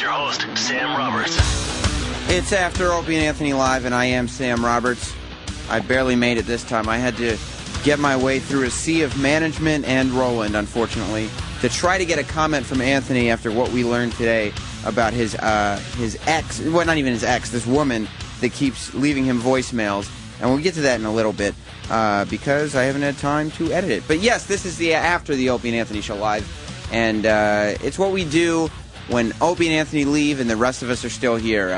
your host, Sam Roberts. It's After Opie and Anthony Live, and I am Sam Roberts. I barely made it this time. I had to get my way through a sea of management and Roland, unfortunately, to try to get a comment from Anthony after what we learned today about his ex, well, not even his ex, this woman that keeps leaving him voicemails. And we'll get to that in a little bit because I haven't had time to edit it. But yes, this is the After the Opie and Anthony Show Live. And it's what we do when Opie and Anthony leave and the rest of us are still here.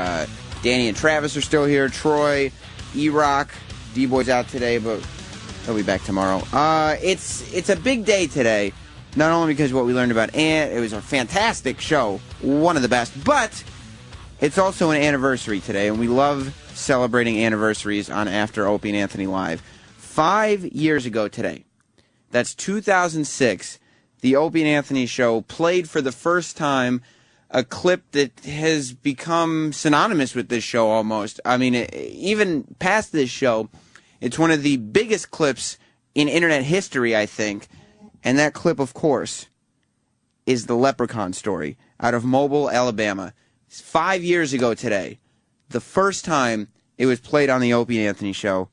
Danny and Travis are still here. Troy, E-Rock, D-Boy's out today, but he'll be back tomorrow. It's a big day today, not only because of what we learned about Ant. It was a fantastic show, one of the best, but it's also an anniversary today, and we love celebrating anniversaries on After Opie and Anthony Live. 5 years ago today, that's 2006, the Opie and Anthony Show played for the first time a clip that has become synonymous with this show almost. I mean, even past this show, it's one of the biggest clips in internet history, I think. And that clip, of course, is the Leprechaun story out of Mobile, Alabama. 5 years ago today, the first time it was played on the Opie and Anthony Show.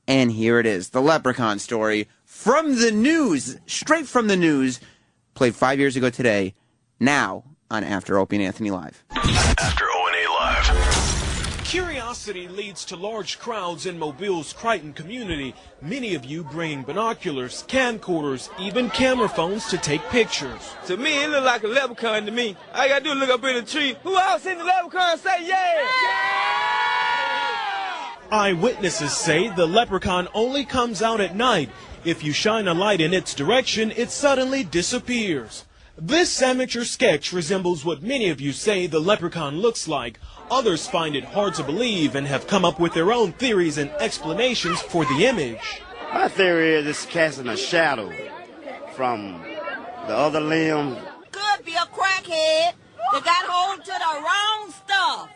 And here it is, the Leprechaun story from the news, straight from the news, played 5 years ago today, now on After Opie and Anthony Live. After O&A Live. Curiosity leads to large crowds in Mobile's Crichton community, many of you bringing binoculars, camcorders, even camera phones to take pictures. To me, it look like a leprechaun to me. All you gotta do is look up in the tree. Who else seen the leprechaun say yeah? Eyewitnesses say the leprechaun only comes out at night. If you shine a light in its direction, it suddenly disappears. This amateur sketch resembles what many of you say the leprechaun looks like. Others find it hard to believe and have come up with their own theories and explanations for the image. My theory is it's casting a shadow from the other limb. Could be a crackhead that got hold to the wrong stuff.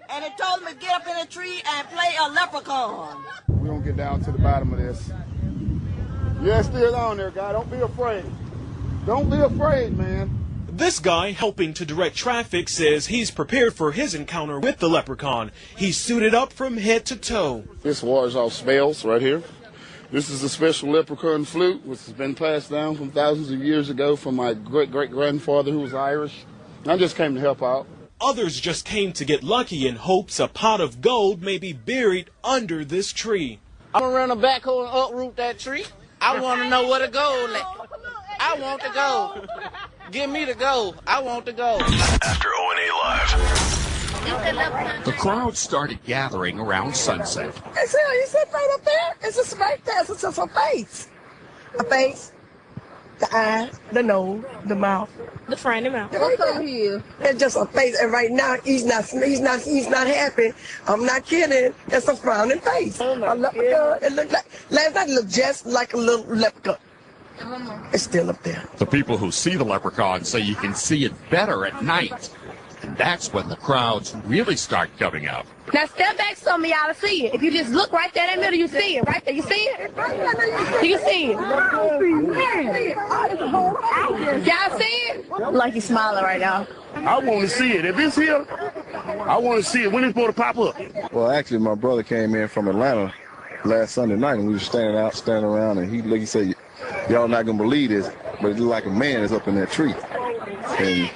And it told him to get up in a tree and play a leprechaun. We're going to get down to the bottom of this. Yeah, it's still on there, guy. Don't be afraid. Don't be afraid, man. This guy, helping to direct traffic, says he's prepared for his encounter with the leprechaun. He's suited up from head to toe. This wars off spells right here. This is a special leprechaun flute, which has been passed down from thousands of years ago from my great-great-grandfather who was Irish. I just came to help out. Others just came to get lucky in hopes a pot of gold may be buried under this tree. I'm gonna run a backhoe and uproot that tree. I want to know where the gold at. I want the gold. Give me the gold. I want the gold. After O&A Live. The crowd started gathering around sunset. It's right up there. It's just right there. It's just a face. A face. The eyes, the nose, the mouth, the front and mouth. Right over here. It's just a face, and right now he's not happy. I'm not kidding. It's a frowning face. A leprechaun. It looked like last night. It looked just like a little leprechaun. It's still up there. The people who see the leprechaun say you can see it better at night. And that's when the crowds really start coming up. Now step back some of y'all to see it. If you just look right there in the middle, you see it. Right there, you see it? You see it. Y'all see it? Like he's smiling right now. I want to see it. If it's here, I want to see it. When it's going to pop up? Well, actually, my brother came in from Atlanta last Sunday night, and we were standing around, and he said, y'all not going to believe this, but it looked like a man is up in that tree. And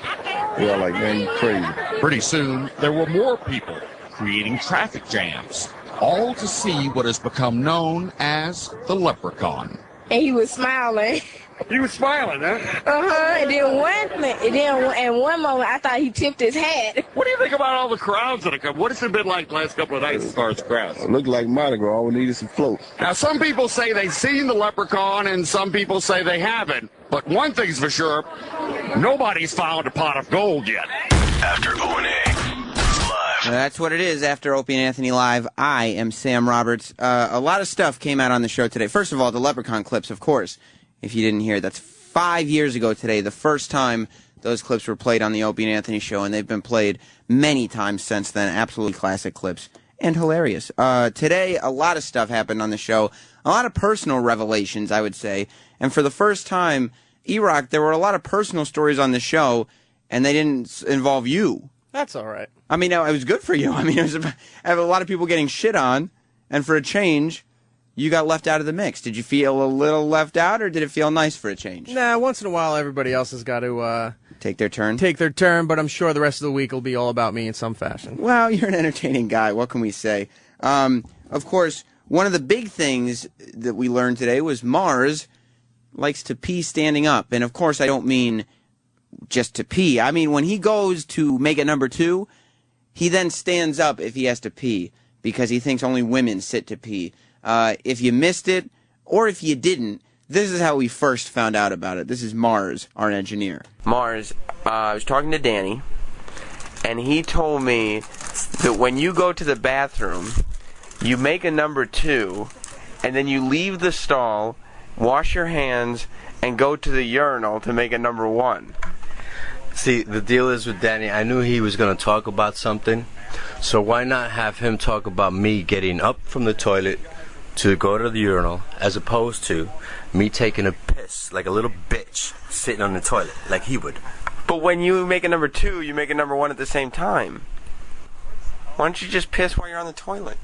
we all like, man, you crazy. Pretty soon, there were more people creating traffic jams, all to see what has become known as the leprechaun. And he was smiling. He was smiling, huh? And then one moment, I thought he tipped his hat. What do you think about all the crowds that have come? What has it been like the last couple of nights as far as crowds? It looked like Mardi Gras. All we need is some floats. Now, some people say they've seen the leprechaun, and some people say they haven't. But one thing's for sure, nobody's found a pot of gold yet. After O&A Live. That's what it is, After Opie and Anthony Live. I am Sam Roberts. A lot of stuff came out on the show today. First of all, the leprechaun clips, of course. If you didn't hear, that's 5 years ago today, the first time those clips were played on the Opie and Anthony Show, and they've been played many times since then. Absolutely classic clips and hilarious. Today, a lot of stuff happened on the show, a lot of personal revelations, I would say. And for the first time, E-Rock, there were a lot of personal stories on the show, and they didn't involve you. That's all right. I mean, it was good for you. I mean, I have a lot of people getting shit on, and for a change, you got left out of the mix. Did you feel a little left out, or did it feel nice for a change? Nah, once in a while, everybody else has got to take their turn. But I'm sure the rest of the week will be all about me in some fashion. Well, you're an entertaining guy. What can we say? Of course, one of the big things that we learned today was Mars likes to pee standing up. And, of course, I don't mean just to pee. I mean, when he goes to make it number 2, he then stands up if he has to pee because he thinks only women sit to pee. If you missed it, or if you didn't, this is how we first found out about it. This is Mars, our engineer. Mars, I was talking to Danny, and he told me that when you go to the bathroom, you make a number 2, and then you leave the stall, wash your hands, and go to the urinal to make a number 1. See, the deal is with Danny, I knew he was going to talk about something, so why not have him talk about me getting up from the toilet to go to the urinal, as opposed to me taking a piss like a little bitch sitting on the toilet like he would. But when you make a number 2, you make a number 1 at the same time. Why don't you just piss while you're on the toilet?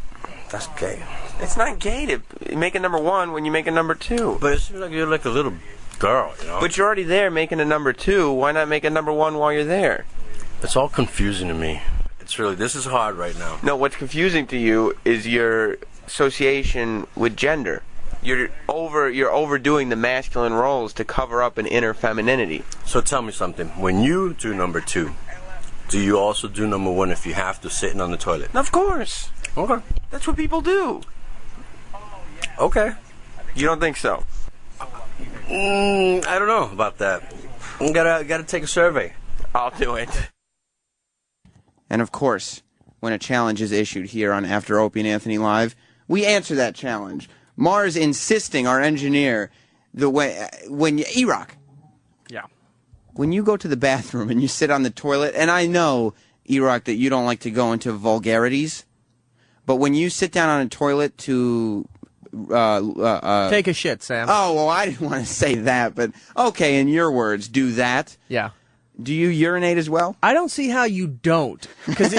That's gay. It's not gay to make a number 1 when you make a number 2. But it seems like you're like a little girl, you know? But you're already there making a number 2. Why not make a number 1 while you're there? It's all confusing to me. It's really, this is hard right now. No, what's confusing to you is your association with gender. You're overdoing the masculine roles to cover up an inner femininity. So tell me something. When you do number 2, do you also do number 1 if you have to sitting on the toilet? Of course. Okay. That's what people do. Okay. You don't think so? I don't know about that. Gotta take a survey. I'll do it. And of course, when a challenge is issued here on After Opie and Anthony Live, we answer that challenge. Mars insisting, our engineer, E-Rock. Yeah. When you go to the bathroom and you sit on the toilet, and I know, E-Rock, that you don't like to go into vulgarities, but when you sit down on a toilet to take a shit, Sam. Oh, well, I didn't want to say that, but okay, in your words, do that. Yeah. Do you urinate as well? I don't see how you don't. Because,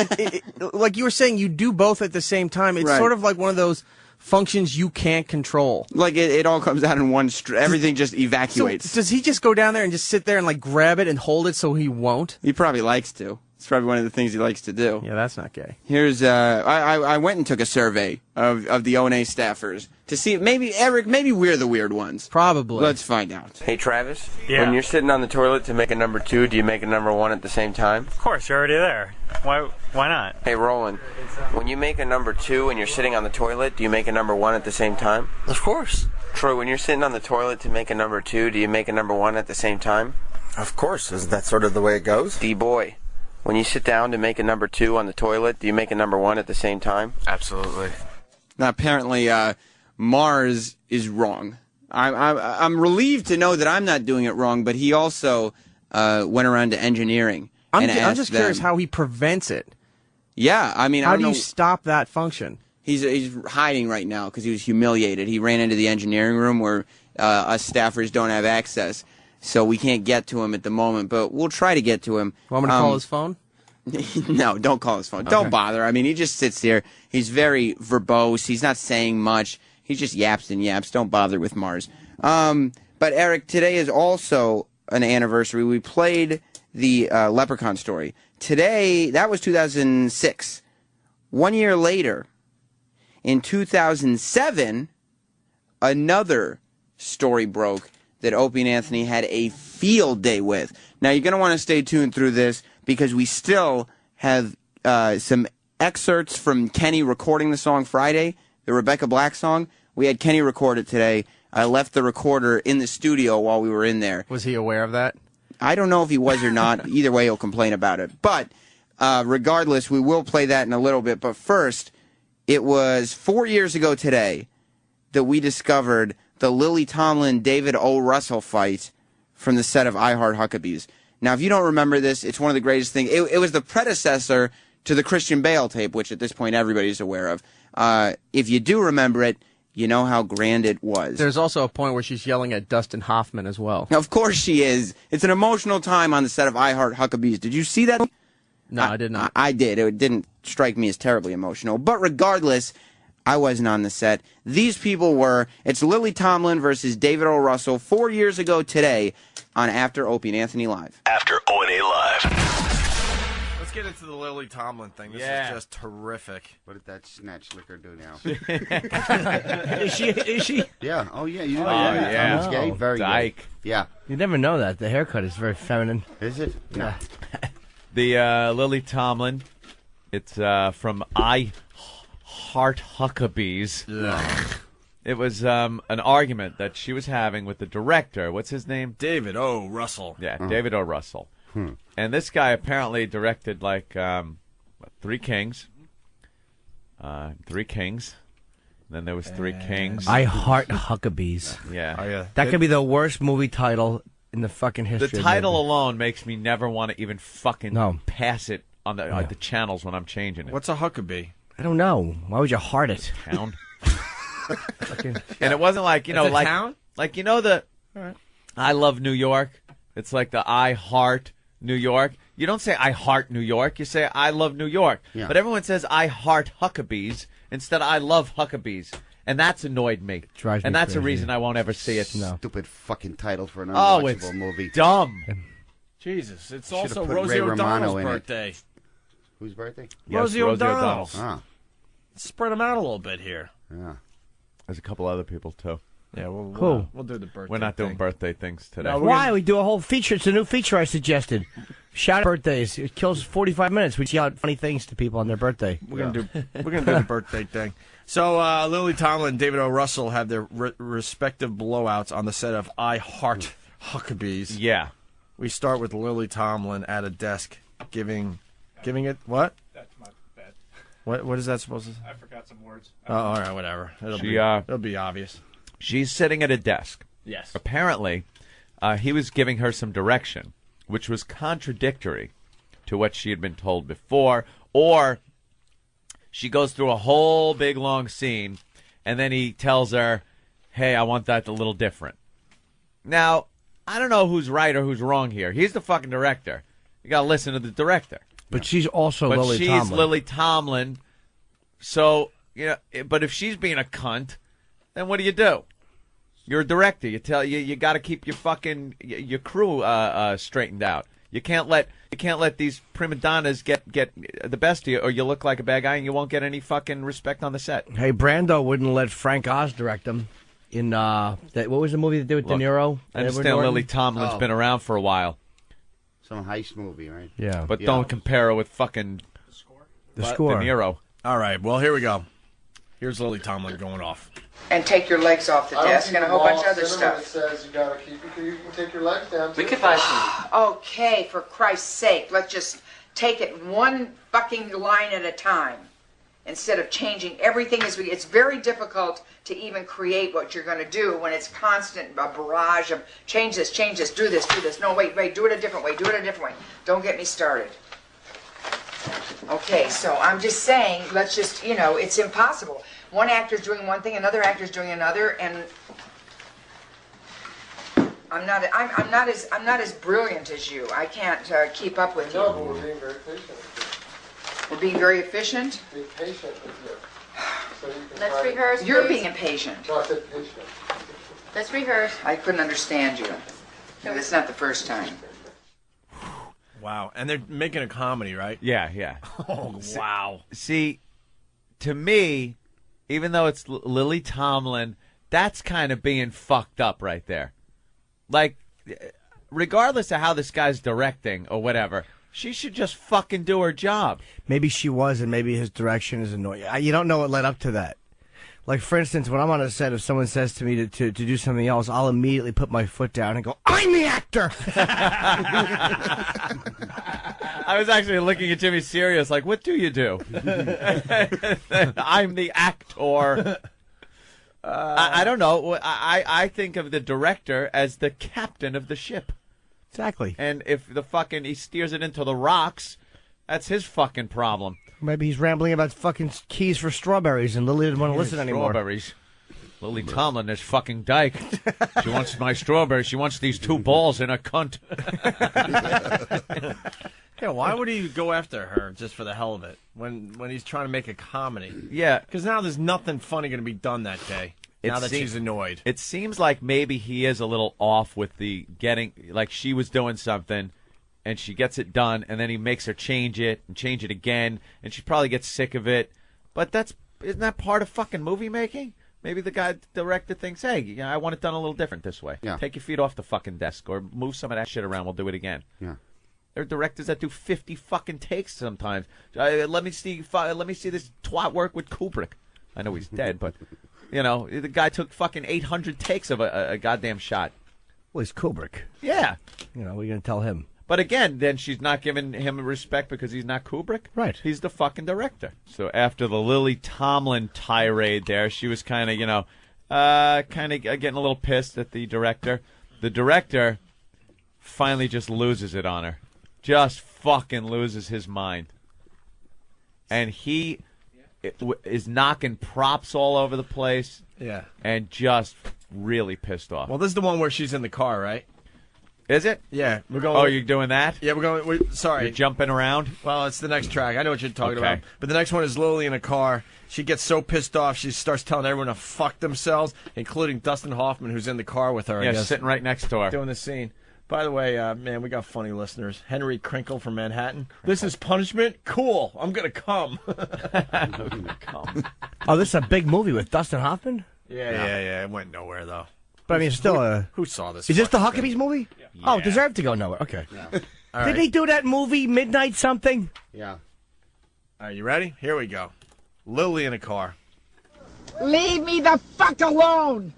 like you were saying, you do both at the same time. It's sort of like one of those functions you can't control. Like it all comes out in one everything just evacuates. So does he just go down there and just sit there and like grab it and hold it so he won't? He probably likes to. It's probably one of the things he likes to do. Yeah, that's not gay. Here's I went and took a survey of the O&A staffers to see maybe we're the weird ones. Probably. Let's find out. Hey Travis, yeah. When you're sitting on the toilet to make a number 2, do you make a number 1 at the same time? Of course, you're already there. Why not? Hey Roland, when you make a number 2 and you're sitting on the toilet, do you make a number 1 at the same time? Of course. Troy, when you're sitting on the toilet to make a number 2, do you make a number 1 at the same time? Of course. Isn't that sort of the way it goes? D-boy, when you sit down to make a number 2 on the toilet, do you make a number 1 at the same time? Absolutely. Now, apparently, Mars is wrong. I'm relieved to know that I'm not doing it wrong, but he also went around to engineering. I'm just curious how he prevents it. Yeah, I mean, how do you stop that function? He's hiding right now because he was humiliated. He ran into the engineering room where us staffers don't have access, so we can't get to him at the moment, but we'll try to get to him. Want me to call his phone? No, don't call his phone. Okay. Don't bother. I mean, he just sits there. He's very verbose. He's not saying much. He just yaps and yaps. Don't bother with Mars. But Eric, today is also an anniversary. We played the Leprechaun story. Today, that was 2006. 1 year later, in 2007, another story broke that Opie and Anthony had a field day with. Now, you're going to want to stay tuned through this because we still have some excerpts from Kenny recording the song Friday, the Rebecca Black song. We had Kenny record it today. I left the recorder in the studio while we were in there. Was he aware of that? I don't know if he was or not. Either way, he'll complain about it. But regardless, we will play that in a little bit. But first, it was 4 years ago today that we discovered the Lily Tomlin, David O. Russell fight from the set of I Heart Huckabees. Now, if you don't remember this, it's one of the greatest things. It was the predecessor to the Christian Bale tape, which at this point everybody's aware of. If you do remember it, you know how grand it was. There's also a point where she's yelling at Dustin Hoffman as well. Of course she is. It's an emotional time on the set of I Heart Huckabees. Did you see that? No, I did not. I did. It didn't strike me as terribly emotional. But regardless, I wasn't on the set. These people were. It's Lily Tomlin versus David O. Russell 4 years ago today on After Opie and Anthony Live. After O&A Live. Let's get into the Lily Tomlin thing. This is just terrific. What did that snatch licker do now? Is she? Yeah. Oh, yeah. You know yeah. Gay. Very Dyke. gay. Yeah. You never know that. The haircut is very feminine. Is it? Yeah. The Lily Tomlin, it's from I Heart Huckabees. It was an argument that she was having with the director. What's his name? David O. Russell. Yeah, David O. Russell. And this guy apparently directed like Three Kings. Three Kings. Then there was Three Kings. I Heart Huckabees. Yeah. Oh, yeah. That could be the worst movie title in the fucking history. The of title movies. alone makes me never want to even fucking pass it on the channels when I'm changing it. What's a Huckabee? I don't know. Why would you heart it? Town. And it wasn't like, you know, like town? Like, you know the I Love New York? It's like the I Heart New York. You don't say I Heart New York. You say I Love New York. Yeah. But everyone says I Heart Huckabees instead of I Love Huckabees. And that's annoyed me. Drives me and that's a crazy. reason I won't ever see it. No. Stupid fucking title for an Oh, unwatchable it's movie. dumb. Jesus, it's Should've also put Rosie Ray Romano O'Donnell's in it. birthday. Whose birthday? Yes, Rosie Rosie O'Donnell. O'Donnell. Ah. Spread them out a little bit here. Yeah. There's a couple other people, too. Yeah, Cool. we'll do the birthday. We're not doing thing. birthday things today. No, Why? We do a whole feature. It's a new feature I suggested. Shout out birthdays. It kills 45 minutes. We shout funny things to people on their birthday. We're gonna do the birthday thing. So Lily Tomlin and David O. Russell have their respective blowouts on the set of I Heart Huckabees. Yeah. We start with Lily Tomlin at a desk giving it what? That's my bad. What is that supposed to? I forgot some words. Oh, all right, whatever. It'll be obvious. She's sitting at a desk. Yes. Apparently, he was giving her some direction, which was contradictory to what she had been told before, or she goes through a whole big long scene, and then he tells her, hey, I want that a little different. Now, I don't know who's right or who's wrong here. He's the fucking director. You got to listen to the director. But she's also But Lily she's Tomlin. Lily Tomlin. So, you know, but if she's being a cunt, then what do? You're a director. You got to keep your fucking your crew straightened out. You can't let these prima donnas get the best of you, or you look like a bad guy and you won't get any fucking respect on the set. Hey, Brando wouldn't let Frank Oz direct him in what was the movie they did with De Niro? I understand Lily Tomlin's been around for a while. Some heist movie, right? Yeah. But don't compare her with fucking The Score. De Niro. All right, well, here we go. Here's Lily Tomlin going off. And take your legs off the desk and a whole bunch of other stuff. It says you gotta keep it. You can take your legs down. We could buy some. Okay, for Christ's sake, let's just take it one fucking line at a time. Instead of changing everything it's very difficult to even create what you're going to do when it's constant a barrage of change this, do this. No, wait, do it a different way. Don't get me started. Okay, so I'm just saying, let's just, it's impossible. One actor's doing one thing, another actor's doing another, and I'm not as brilliant as you. I can't keep up with you. No, but we're being very patient. We're being very efficient. Be patient with you. So you can Let's try to- rehearse. You're being impatient. No, I said patient. Let's rehearse. I couldn't understand you. No, it's not the first time. Wow, and they're making a comedy, right? Yeah. Oh, wow. See, to me, even though it's Lily Tomlin, that's kind of being fucked up right there. Like, regardless of how this guy's directing or whatever, she should just fucking do her job. Maybe she was, and maybe his direction is annoying. You don't know what led up to that. Like, for instance, when I'm on a set, if someone says to me to do something else, I'll immediately put my foot down and go, I'm the actor! I was actually looking at Jimmy serious, like, what do you do? I'm the actor. I don't know. I think of the director as the captain of the ship. Exactly. And if he steers it into the rocks, that's his fucking problem. Maybe he's rambling about fucking keys for strawberries, and Lily didn't want to listen anymore. Strawberries. Lily Tomlin is fucking dyke. She wants my strawberries. She wants these two balls in a cunt. Yeah, why would he go after her just for the hell of it when he's trying to make a comedy? Yeah. Because now there's nothing funny going to be done that day. Now that she's annoyed. It seems like maybe he is a little off with the getting, like she was doing something, and she gets it done, and then he makes her change it and change it again, and she probably gets sick of it. But isn't that part of fucking movie making? Maybe the director thinks, hey, I want it done a little different this way. Yeah. Take your feet off the fucking desk, or move some of that shit around. We'll do it again. Yeah. There are directors that do 50 fucking takes sometimes. Let me see this twat work with Kubrick. I know he's dead, but the guy took fucking 800 takes of a goddamn shot. Well, he's Kubrick. Yeah. What are you going to tell him? But again, then she's not giving him respect because he's not Kubrick. Right. He's the fucking director. So after the Lily Tomlin tirade there, she was kind of, getting a little pissed at the director. The director finally just loses it on her. Just fucking loses his mind. And he is knocking props all over the place. Yeah. And just really pissed off. Well, this is the one where she's in the car, right? Is it? Yeah, we're going. Oh, you're doing that? Yeah, sorry. You're jumping around? Well, it's the next track. I know what you're talking Okay. about. But the next one is Lily in a car. She gets so pissed off, she starts telling everyone to fuck themselves, including Dustin Hoffman, who's in the car with her. I Yeah, guess, sitting right next to her. doing the scene. By the way, man, we got funny listeners. Henry Crinkle from Manhattan. This is punishment? Cool. I'm going to come. Oh, this is a big movie with Dustin Hoffman? Yeah. It went nowhere, though. But I mean, it's still a... Who saw this? Is this the fucking Huckabees movie? Yeah. Oh, it deserved to go nowhere. Okay. All right. Did they do that movie, Midnight something? Yeah. Are you ready? Here we go. Lily in a car. Leave me the fuck alone!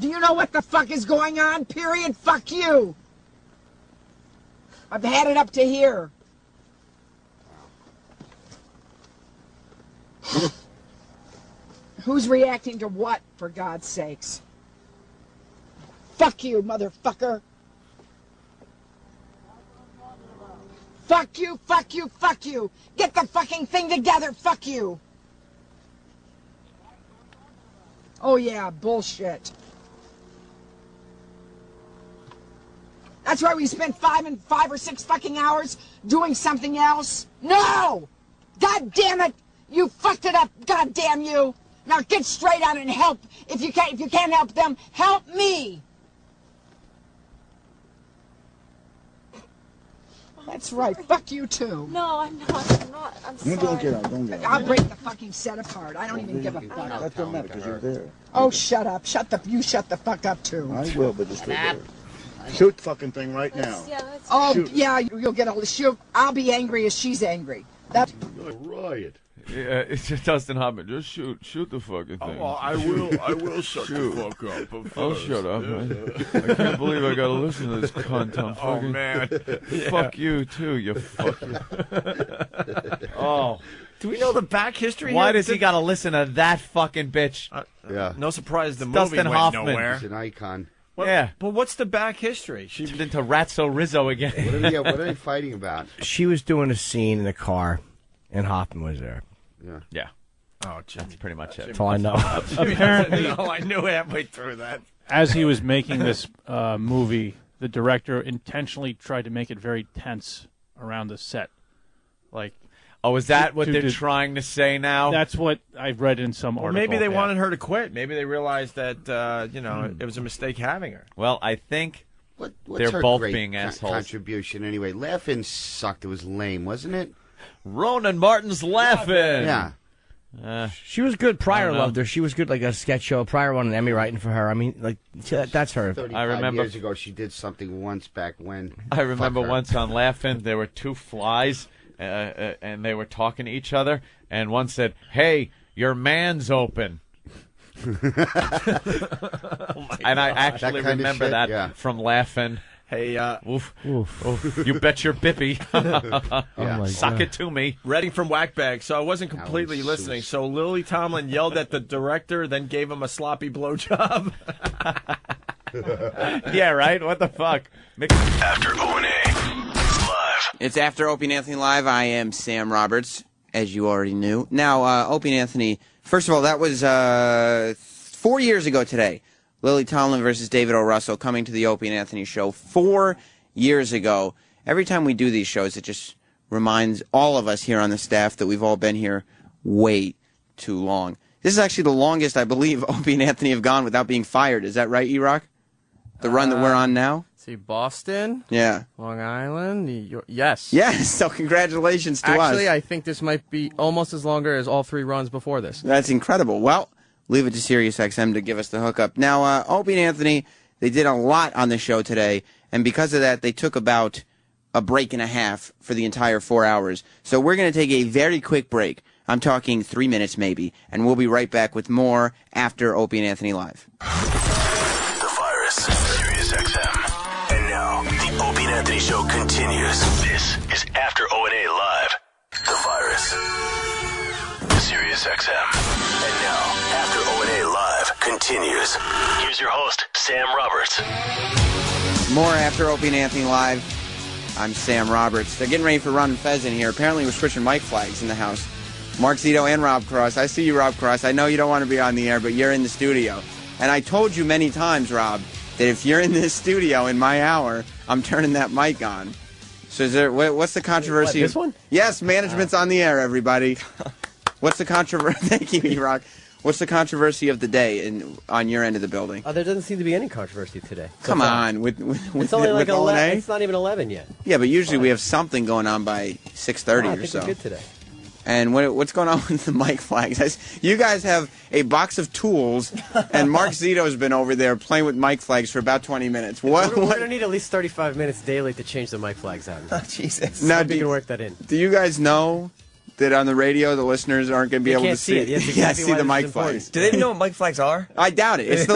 Do you know what the fuck is going on? Period. Fuck you! I've had it up to here. Who's reacting to what, for God's sakes? Fuck you, motherfucker! Fuck you, fuck you, fuck you! Get the fucking thing together, fuck you! Oh yeah, bullshit. That's why we spent 5 or 6 fucking hours doing something else? No! God damn it! You fucked it up, god damn you! Now get straight on it and help. If you can't help them, help me! That's right. Fuck you too. No, I'm not. I'm sorry. Don't get out. I'll break the fucking set apart. I don't even give a fuck. That don't matter because you're there. Oh, shut up. You shut the fuck up too. I will, but just there. Shoot the fucking thing right now. Oh, Shoot. yeah, you'll get a shoot. I'll be angry as she's angry. That's riot. Yeah, it's just Dustin Hoffman. Just shoot the fucking thing. well, I will shut the fuck up. But I'll first. shut up. I can't believe I gotta listen to this cunt. I'm fucking, man. Fuck you too, you fucking. Oh. Do we know the back history? Why here? does he gotta listen to that fucking bitch? Yeah. No surprise the movie Dustin went Hoffman. nowhere. He's an icon. Yeah. But what's the back history? She's into Ratso Rizzo again. What are they fighting about? She was doing a scene in a car, and Hoffman was there. Yeah. Yeah. Oh, Jimmy. That's pretty much it. That's all I know. Apparently, No, I knew halfway through that. as he was making this movie, the director intentionally tried to make it very tense around the set. Like, oh, is that what they're trying to say now? That's what I've read in some article. Maybe they wanted her to quit. Maybe they realized that it was a mistake having her. Well, I think What's they're her both great being assholes. Contribution anyway. Laughing sucked. It was lame, wasn't it? Ronan Martin's laughing. Yeah. She was good. Pryor loved her. She was good, like a sketch show. Pryor won an Emmy writing for her. I mean, like that's her. 35 years ago, she did something once back when. I remember Fuck her. once on Laughing, there were two flies, and they were talking to each other, and one said, "Hey, your man's open." And I actually remember that from Laughing. Hey, oof, you bet your bippy. Suck it to me. Reading from Whackbag, so I wasn't completely listening. So Lily Tomlin yelled at the director, then gave him a sloppy blowjob. Yeah, right? What the fuck? After O&A Live. It's After Opie and Anthony Live. I am Sam Roberts, as you already knew. Now, Opie and Anthony, first of all, that was 4 years ago today. Lily Tomlin versus David O. Russell coming to the Opie and Anthony show 4 years ago. every time we do these shows, it just reminds all of us here on the staff that we've all been here way too long. This is actually the longest, I believe, Opie and Anthony have gone without being fired. Is that right, E-Rock? The run that we're on now? See, Boston. Yeah. Long Island. New York. Yes. Yes, so congratulations to us. Actually, I think this might be almost as longer as all 3 runs before this. That's incredible. Well, leave it to Sirius XM to give us the hookup. Now, Opie and Anthony, they did a lot on the show today, and because of that, they took about a break and a half for the entire 4 hours. So we're going to take a very quick break. I'm talking 3 minutes maybe, and we'll be right back with more after Opie and Anthony Live. The Virus, Sirius XM. And now, the Opie and Anthony Show continues. This is After O&A Live. The Virus, Sirius XM. And now, After O&A Live continues. Here's your host, Sam Roberts. More after Opie and Anthony Live. I'm Sam Roberts. They're getting ready for Ron and Fez in here. Apparently we're switching mic flags in the house. Mark Zito and Rob Cross. I see you, Rob Cross. I know you don't want to be on the air, but you're in the studio. And I told you many times, Rob, that if you're in this studio in my hour, I'm turning that mic on. So is there, what's the controversy? This one? Yes, management's on the air, everybody. What's the controversy? Thank you, E-Rock. What's the controversy of the day on your end of the building? There doesn't seem to be any controversy today. Come on, with it's only like 11. It's not even 11 yet. Yeah, but usually we have something going on by 6:30 or so. I think we're good today. And what's going on with the mic flags? You guys have a box of tools, and Mark Zito's been over there playing with mic flags for about 20 minutes. We're going to need at least 35 minutes daily to change the mic flags out. Oh, Jesus. Now, you can work that in. Do you guys know that on the radio the listeners aren't going to be able to see it? Yes, exactly see the mic flags. Do they even know what mic flags are? I doubt it. It's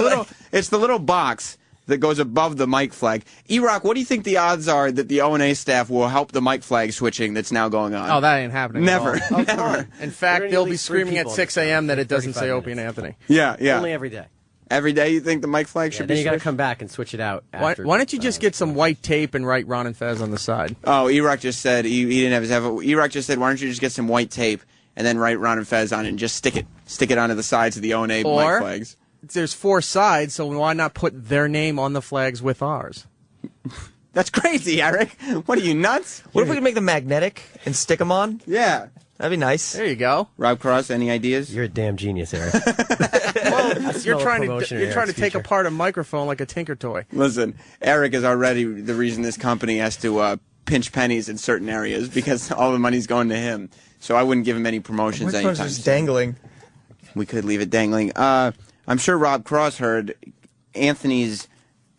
the little box that goes above the mic flag. E-Rock, what do you think the odds are that the O&A staff will help the mic flag switching that's now going on? Oh, that ain't happening. Never. At all. Never. In fact, they'll be screaming at 6 a.m. that it doesn't say Opie and Anthony. Yeah. Only every day. Every day you think the mic flag should be then you got to switched? come back and switch it out. Why don't you just get some white tape and write Ron and Fez on the side? Oh, E-Rock just said he didn't have his E-Rock just said, why don't you just get some white tape and then write Ron and Fez on it and just stick it onto the sides of the O&A mic flags. There's 4 sides, so why not put their name on the flags with ours? That's crazy, Eric. What are you, nuts? What if we could make them magnetic and stick them on? Yeah. That'd be nice. There you go. Rob Cross, any ideas? You're a damn genius, Eric. Well, you're trying to take apart a microphone like a tinker toy. Listen, Eric is already the reason this company has to pinch pennies in certain areas because all the money's going to him. So I wouldn't give him any promotions anytime soon. Just dangling. We could leave it dangling. I'm sure Rob Cross heard Anthony's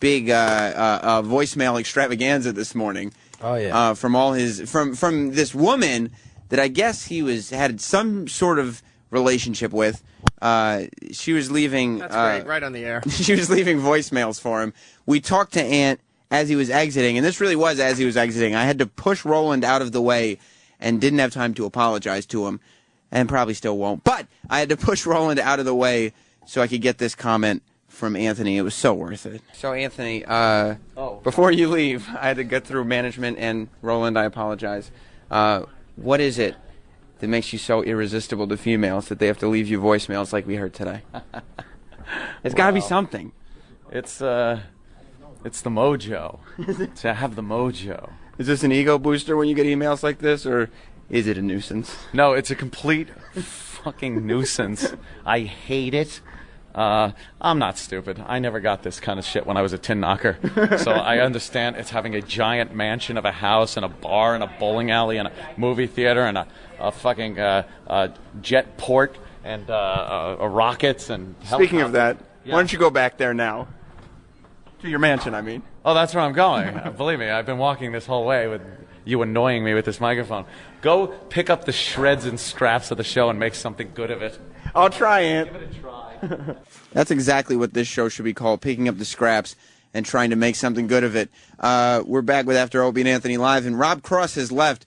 big voicemail extravaganza this morning. Oh yeah. From all his from this woman that I guess he had some sort of relationship with. She was leaving. That's great. Right on the air. She was leaving voicemails for him. We talked to Ant as he was exiting, and this really was as he was exiting. I had to push Roland out of the way and didn't have time to apologize to him, and probably still won't. But I had to push Roland out of the way so I could get this comment from Anthony. It was so worth it. So, Anthony, before you leave, I had to get through management and Roland. I apologize. What is it that makes you so irresistible to females that they have to leave you voicemails like we heard today? There's got to be something. It's the mojo. To have the mojo. Is this an ego booster when you get emails like this, or is it a nuisance? No, it's a complete fucking nuisance. I hate it. I'm not stupid. I never got this kind of shit when I was a tin knocker. So I understand it's having a giant mansion of a house and a bar and a bowling alley and a movie theater and a fucking jet port and rockets and Speaking of that, why don't you go back there now? To your mansion, I mean. Oh, that's where I'm going. Believe me, I've been walking this whole way with you annoying me with this microphone. Go pick up the shreds and scraps of the show and make something good of it. I'll try, Ant. Give it a try. That's exactly what this show should be called, picking up the scraps and trying to make something good of it. We're back with After Opie and Anthony Live, and Rob Cross has left.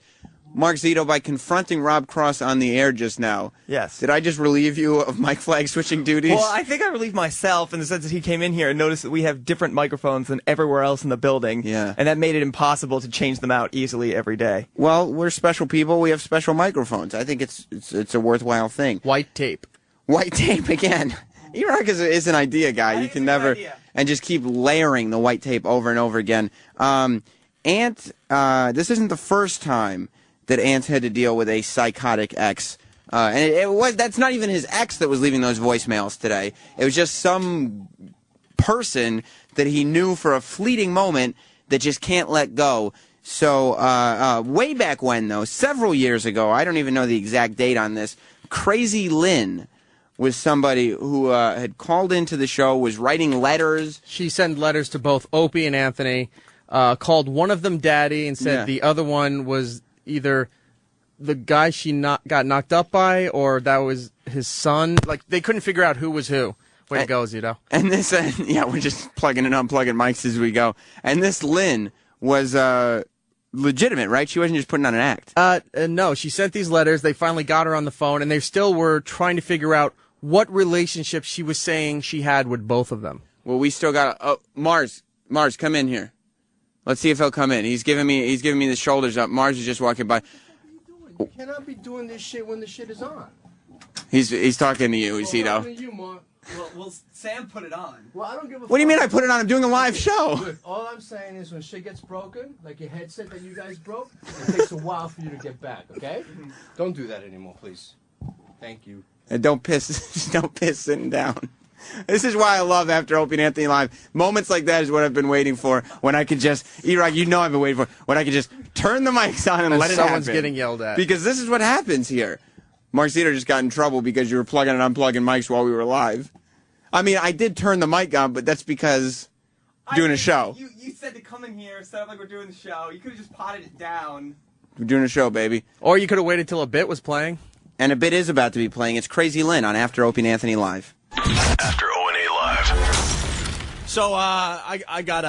Mark Zito, by confronting Rob Cross on the air just now, yes, did I just relieve you of mic flag switching duties? Well, I think I relieved myself in the sense that he came in here and noticed that we have different microphones than everywhere else in the building. Yeah. And that made it impossible to change them out easily every day. Well, we're special people. We have special microphones. I think it's a worthwhile thing. White tape. White tape again. E-Rock is an idea guy. You can never and just keep layering the white tape over and over again. Ant, this isn't the first time that Ant's had to deal with a psychotic ex. And that's not even his ex that was leaving those voicemails today. It was just some person that he knew for a fleeting moment that just can't let go. So way back when, though, several years ago, I don't even know the exact date on this, Crazy Lynn was somebody who had called into the show, was writing letters. She sent letters to both Opie and Anthony, called one of them Daddy, and said the other one was either the guy she got knocked up by or that was his son. Like, they couldn't figure out who was who. Way to go, Zito. And this, we're just plugging and unplugging mics as we go. And this Lynn was legitimate, right? She wasn't just putting on an act. No, she sent these letters. They finally got her on the phone, and they still were trying to figure out what relationship she was saying she had with both of them. Well, we still got Mars, come in here. Let's see if he'll come in. He's giving me the shoulders up. Mars is just walking by. You cannot be doing this shit when the shit is on. He's talking to you, Zito. Well, Sam put it on. Well, I don't give a What do you mean I put it on? I'm doing a live show. Look, all I'm saying is when shit gets broken, like your headset that you guys broke, it takes a while for you to get back, okay? Don't do that anymore, please. Thank you. And don't piss sitting down. This is why I love After Opie and Anthony Live. Moments like that is what I've been waiting for. When I could just, E-Rock, you know I've been waiting for, when I could just turn the mics on and let it happen. Someone's getting yelled at. Because this is what happens here. Marcito just got in trouble because you were plugging and unplugging mics while we were live. I mean, I did turn the mic on, but that's because doing a show. You said to come in here, set up like we're doing the show. You could have just potted it down. We're doing a show, baby. Or you could have waited till a bit was playing. And a bit is about to be playing. It's Crazy Lynn on After Opie and Anthony Live. After O&A Live. So I got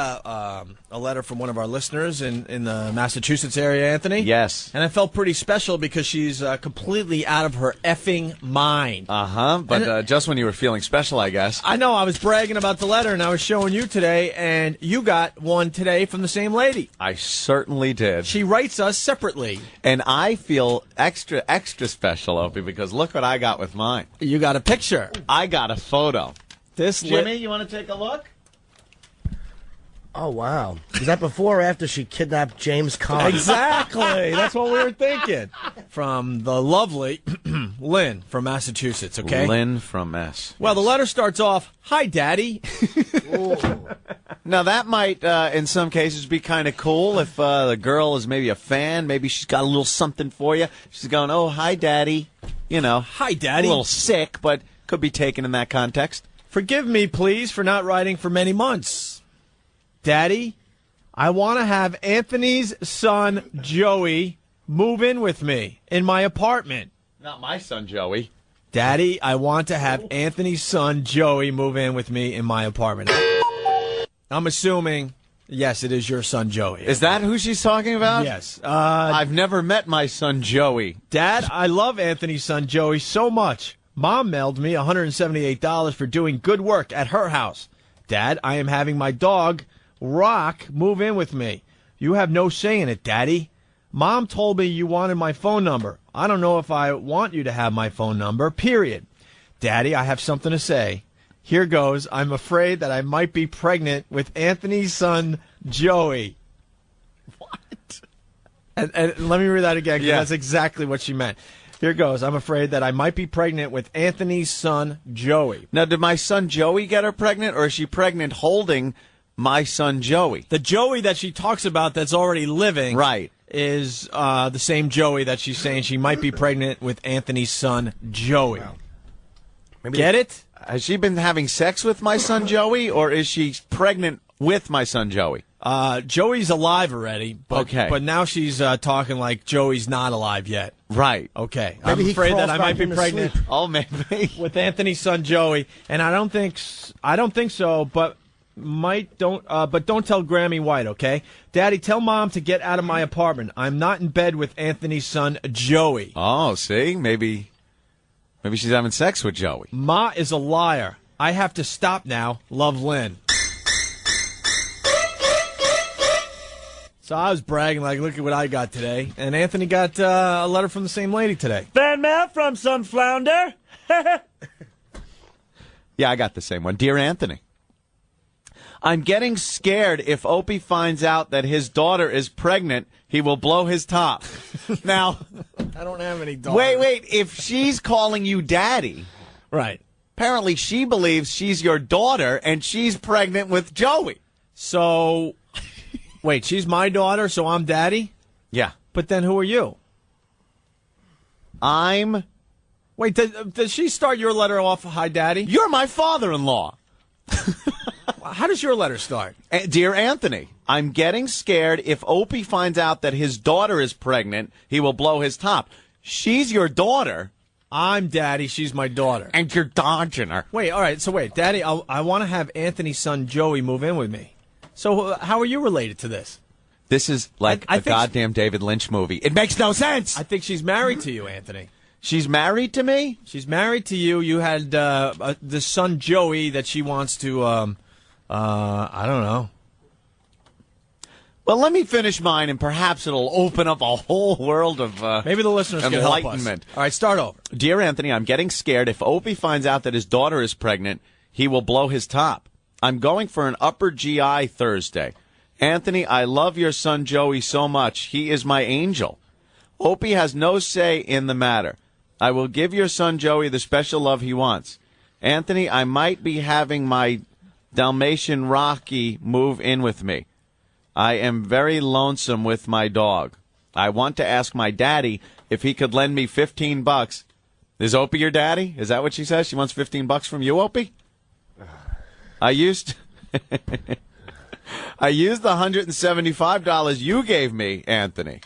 a letter from one of our listeners in the Massachusetts area, Anthony. Yes. And it felt pretty special because she's completely out of her effing mind. But just when you were feeling special, I guess. I know. I was bragging about the letter, and I was showing you today, and you got one today from the same lady. I certainly did. She writes us separately. And I feel extra special, Opie, because look what I got with mine. You got a picture. I got a photo. Jimmy, you want to take a look? Oh, wow. Is that before or after she kidnapped James Caan? Exactly. That's what we were thinking. From the lovely Lynn from Massachusetts, okay? Lynn from Mass. Well, the letter starts off, "Hi, Daddy." Now, that might, in some cases, be kind of cool if the girl is maybe a fan. Maybe she's got a little something for you. She's going, "Oh, hi, Daddy." You know. Hi, Daddy. A little sick, but could be taken in that context. "Forgive me, please, for not writing for many months. Daddy, I want to have Anthony's son, Joey, move in with me in my apartment." Not my son, Joey. "Daddy, I want to have Anthony's son, Joey, move in with me in my apartment." I'm assuming, yes, it is your son, Joey. Is that who she's talking about? Yes. I've never met my son, Joey. "Dad, I love Anthony's son, Joey, so much. Mom mailed me $178 for doing good work at her house. Dad, I am having my dog, Rock, move in with me. You have no say in it, Daddy. Mom told me you wanted my phone number. I don't know if I want you to have my phone number, period. Daddy, I have something to say. Here goes. I'm afraid that I might be pregnant with Anthony's son, Joey." What? And let me read that again, because that's exactly what she meant. Here goes. "I'm afraid that I might be pregnant with Anthony's son, Joey." Now, did my son Joey get her pregnant, or is she pregnant holding my son Joey? The Joey that she talks about that's already living right is the same Joey that she's saying she might be pregnant with Anthony's son, Joey. Wow. Get it? Has she been having sex with my son Joey, or is she pregnant with my son Joey? Joey's alive already, but, okay. But now she's talking like Joey's not alive yet. Right. Okay. Maybe I'm afraid that I might be pregnant oh, maybe. with Anthony's son Joey, and I don't think so, but don't tell Grammy White, okay? Daddy, tell Mom to get out of my apartment. I'm not in bed with Anthony's son Joey. Oh, see? Maybe she's having sex with Joey. Ma is a liar. I have to stop now. Love, Lynn. So I was bragging like, look at what I got today. And Anthony got a letter from the same lady today. Fan mail from some flounder. Yeah, I got the same one. Dear Anthony, I'm getting scared if Opie finds out that his daughter is pregnant, he will blow his top. Now, I don't have any daughters. wait. If she's calling you daddy, right? Apparently, she believes she's your daughter and she's pregnant with Joey. So, wait, she's my daughter, so I'm daddy? Yeah. But then who are you? I'm... Wait, does she start your letter off, hi, daddy? You're my father-in-law. How does your letter start? Dear Anthony, I'm getting scared if Opie finds out that his daughter is pregnant, he will blow his top. She's your daughter. I'm daddy, she's my daughter. And you're dodging her. Wait, all right, so wait, daddy, I want to have Anthony's son Joey move in with me. So how are you related to this? This is like a goddamn David Lynch movie. It makes no sense. I think she's married to you, Anthony. She's married to me? She's married to you. You had the son Joey that she wants to, I don't know. Well, let me finish mine, and perhaps it'll open up a whole world of maybe the listeners can help us. enlightenment. All right, start over. Dear Anthony, I'm getting scared. If Opie finds out that his daughter is pregnant, he will blow his top. I'm going for an upper GI Thursday. Anthony, I love your son Joey so much. He is my angel. Opie has no say in the matter. I will give your son Joey the special love he wants. Anthony, I might be having my Dalmatian Rocky move in with me. I am very lonesome with my dog. I want to ask my daddy if he could lend me $15. Is Opie your daddy? Is that what she says? She wants $15 from you, Opie? I used the $175 you gave me, Anthony.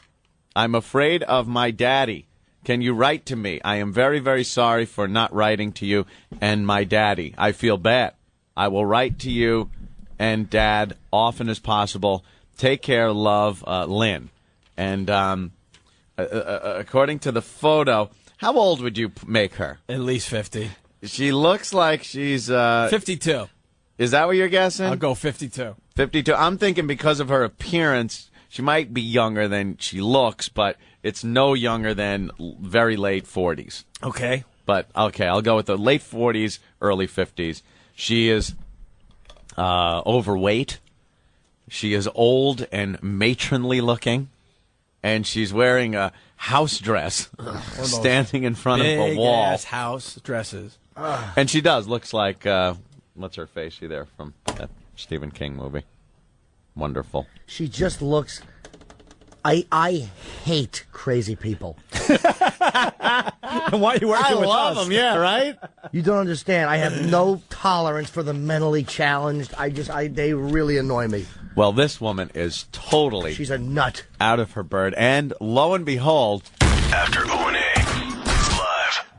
I'm afraid of my daddy. Can you write to me? I am very, very sorry for not writing to you and my daddy. I feel bad. I will write to you and Dad often as possible. Take care, love, Lynn. And according to the photo, how old would you make her? At least 50. She looks like she's... 52. Is that what you're guessing? I'll go 52. 52. I'm thinking because of her appearance, she might be younger than she looks, but it's no younger than very late 40s. Okay. But, okay, I'll go with the late 40s, early 50s. She is overweight. She is old and matronly looking. And she's wearing a house dress, standing in front of a wall. Big-ass house dresses. And she does. Looks like, what's her face? She there from that Stephen King movie. Wonderful. She just looks... I hate crazy people. Why are you working with us? I love them, yeah, right? You don't understand. I have no tolerance for the mentally challenged. They really annoy me. Well, this woman is totally... She's a nut. ...out of her bird. And lo and behold... After O&A Live.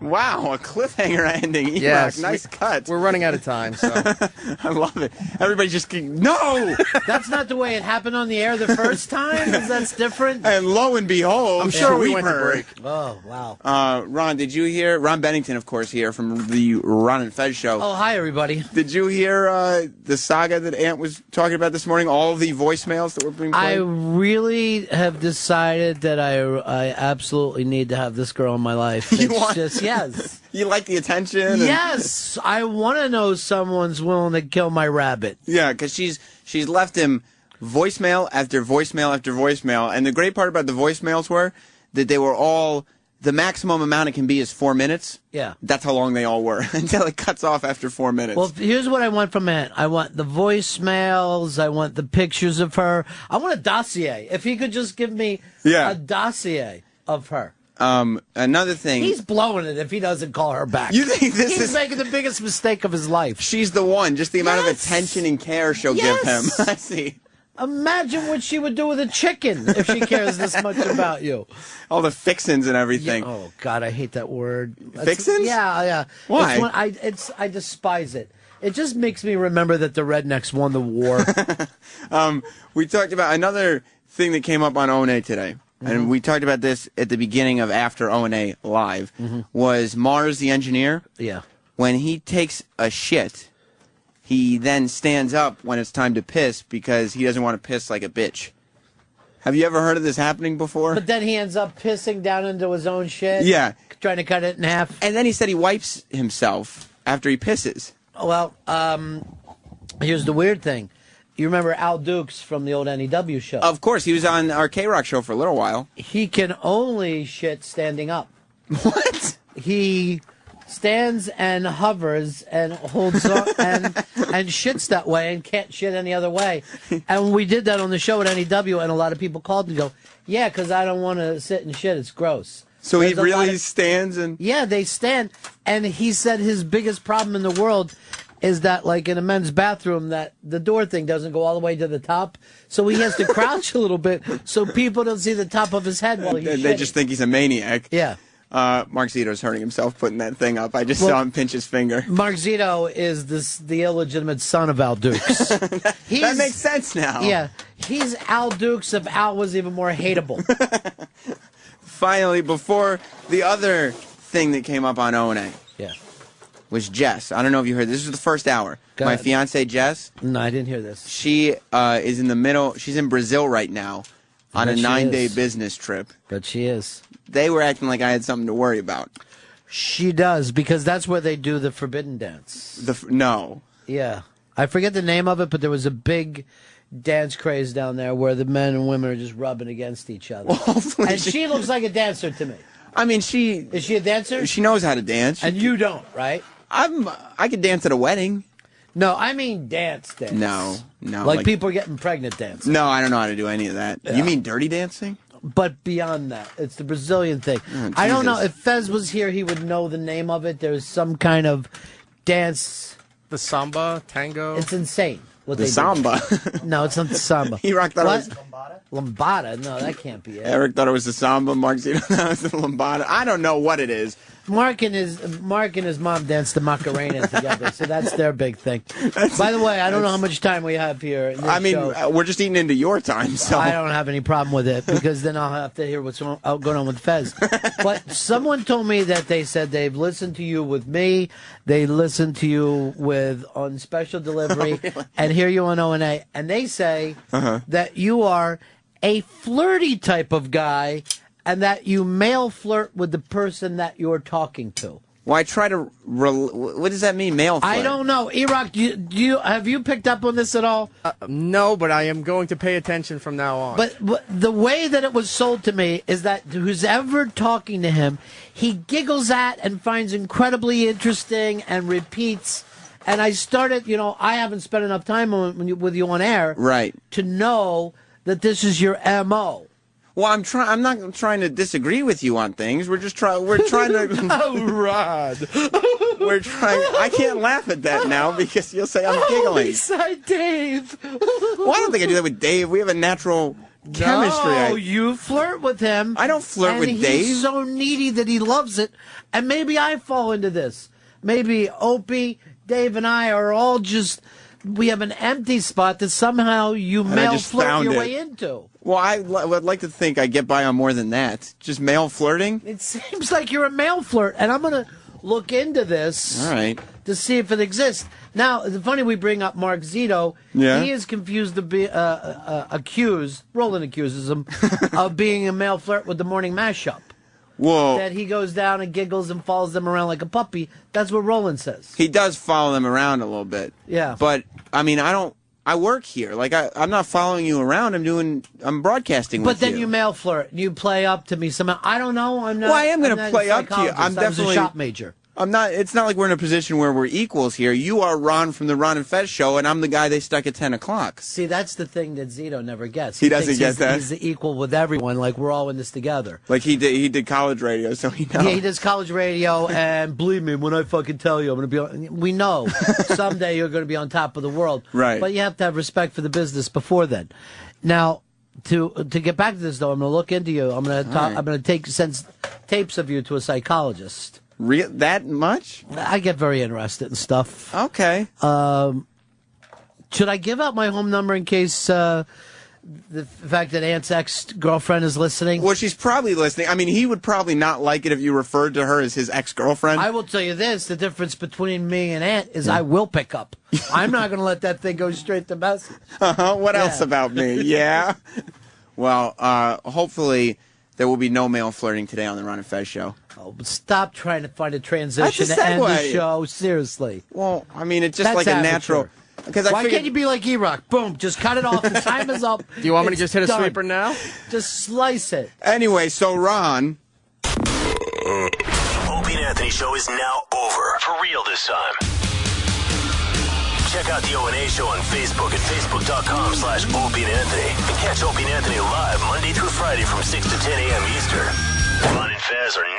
Wow, a cliffhanger ending. Yes. Nice cut. We're running out of time, so. I love it. Everybody just... No! That's not the way it happened on the air the first time? That's different? And lo and behold... I'm sure we went to break. Oh, wow. Ron, did you hear... Ron Bennington, of course, here from the Ron and Fez show. Oh, hi, everybody. Did you hear the saga that Ant was talking about this morning? All of the voicemails that were being played? I really have decided that I absolutely need to have this girl in my life. Yes. You like the attention? Yes. I want to know someone's willing to kill my rabbit. Yeah, because she's left him voicemail after voicemail after voicemail. And the great part about the voicemails were that they were all... The maximum amount it can be is 4 minutes. Yeah. That's how long they all were, until it cuts off after 4 minutes. Well, here's what I want from Ant. I want the voicemails. I want the pictures of her. I want a dossier. If he could just give me a dossier of her. Another thing. He's blowing it if he doesn't call her back. You think He's making the biggest mistake of his life. She's the one. Just the amount of attention and care she'll give him. I see. Imagine what she would do with a chicken if she cares this much about you. All the fixins and everything. Yeah, oh, God, I hate that word. Fixins? Yeah. Why? I despise it. It just makes me remember that the rednecks won the war. We talked about another thing that came up on O&A today. And we talked about this at the beginning of After O&A Live, was Mars the engineer. Yeah. When he takes a shit, he then stands up when it's time to piss because he doesn't want to piss like a bitch. Have you ever heard of this happening before? But then he ends up pissing down into his own shit. Yeah. Trying to cut it in half. And then he said he wipes himself after he pisses. Well, here's the weird thing. You remember Al Dukes from the old NEW show? Of course, he was on our K-Rock show for a little while. He can only shit standing up. What? He stands and hovers and holds on and shits that way and can't shit any other way. And we did that on the show at NEW, and a lot of people called and go, yeah, because I don't want to sit and shit. It's gross. So he really stands and... Yeah, they stand. And he said his biggest problem in the world is that, like in a men's bathroom, that the door thing doesn't go all the way to the top. So he has to crouch a little bit so people don't see the top of his head while he's They shitting. just think he's a maniac. Yeah. Mark Zito's hurting himself putting that thing up. I just saw him pinch his finger. Mark Zito is the illegitimate son of Al Dukes. That makes sense now. Yeah. He's Al Dukes if Al was even more hateable. Finally, before the other thing that came up on O&A. Yeah. Was Jess. I don't know if you heard this. This was the first hour. Go My ahead. fiance Jess. No, I didn't hear this. She is in the middle. She's in Brazil right now on a Bet she 9-day is. business trip. But she is. They were acting like I had something to worry about. She does, because that's where they do the forbidden dance. No. Yeah. I forget the name of it, but there was a big dance craze down there where the men and women are just rubbing against each other. And she looks like a dancer to me. I mean, Is she a dancer? She knows how to dance. And you don't, right? I could dance at a wedding. No, I mean dance. No. Like people are getting pregnant dancing. No, I don't know how to do any of that. Yeah. You mean dirty dancing? But beyond that, it's the Brazilian thing. Oh, I don't know. Jesus. If Fez was here, he would know the name of it. There's some kind of dance. The samba, tango. It's insane. What The they do. samba. No, it's not the samba. He rocked that. What? Lambada? No, that can't be it. Eric thought it was the samba. Mark Zito thought it was the lambada. I don't know what it is. Mark and his mom danced the Macarena together, so that's their big thing. By the way, I don't know how much time we have here. In this I mean, show. we're just eating into your time, so I don't have any problem with it because then I'll have to hear what's going on with Fez. But someone told me that they said they've listened to you with me, they listened to you with on special delivery, and hear you on O&A, and they say that you are a flirty type of guy, and that you male flirt with the person that you're talking to. Well, I try to. What does that mean, male flirt? I don't know. E-Rock, have you picked up on this at all? No, but I am going to pay attention from now on. But the way that it was sold to me is that who's ever talking to him, he giggles at and finds incredibly interesting and repeats. And I started, I haven't spent enough time with you on air, right, to know that this is your MO. Well, I'm not trying to disagree with you on things. We're trying to. Oh, Rod. We're trying. I can't laugh at that now because you'll say I'm giggling. Beside Dave. Well, I don't think I do that with Dave. We have a natural chemistry. No, you flirt with him. I don't flirt with Dave. He's so needy that he loves it. And maybe I fall into this. Maybe Opie, Dave, and I are all just. We have an empty spot that somehow you male flirt your way into. Well, I would like to think I get by on more than that. Just male flirting? It seems like you're a male flirt, and I'm going to look into this to see if it exists. Now, it's funny we bring up Mark Zito. Yeah. He is confused to be Roland accuses him of being a male flirt with the morning mashup. Whoa. That he goes down and giggles and follows them around like a puppy. That's what Roland says. He does follow them around a little bit. Yeah. But, I mean, I work here. Like, I'm not following you around. I'm broadcasting with you. But then you male flirt. You play up to me somehow. I don't know. I'm not. Well, I am going I'm to not play a up to you. I'm psychologist. I was definitely a shop major. I'm not. It's not like we're in a position where we're equals here. You are Ron from the Ron and Fez show, and I'm the guy they stuck at 10 o'clock. See, that's the thing that Zito never gets. He doesn't thinks get that? He's equal with everyone. Like, we're all in this together. Like he did college radio, so he knows. Yeah, he does college radio, and believe me, when I fucking tell you, I'm going to be on. We know someday you're going to be on top of the world. Right. But you have to have respect for the business before then. Now, to get back to this, though, I'm going to look into you. I'm going to talk. right. I'm going to send tapes of you to a psychologist. That much? I get very interested in stuff. Okay. Should I give out my home number in case the fact that Aunt's ex-girlfriend is listening? Well, she's probably listening. I mean, he would probably not like it if you referred to her as his ex-girlfriend. I will tell you this: the difference between me and Aunt is I will pick up. I'm not going to let that thing go straight to message. What else about me? Yeah. Well, hopefully there will be no male flirting today on the Ron and Fez show. Oh, but stop trying to find a transition That's a to end the segue. show. Seriously. Well, I mean, it's just That's like a amateur. natural. Because Why can't you be like E-Rock? Boom, just cut it off. The time is up. Do you want me to It's just hit a done. sweeper now? Just slice it. Anyway, so Ron. Opie and Anthony show is now over. For real this time. Check out the O&A show on Facebook at facebook.com/Opie and Anthony. And catch Opie and Anthony live Monday through Friday from 6 to 10 a.m. Eastern. Ron and Fez are next.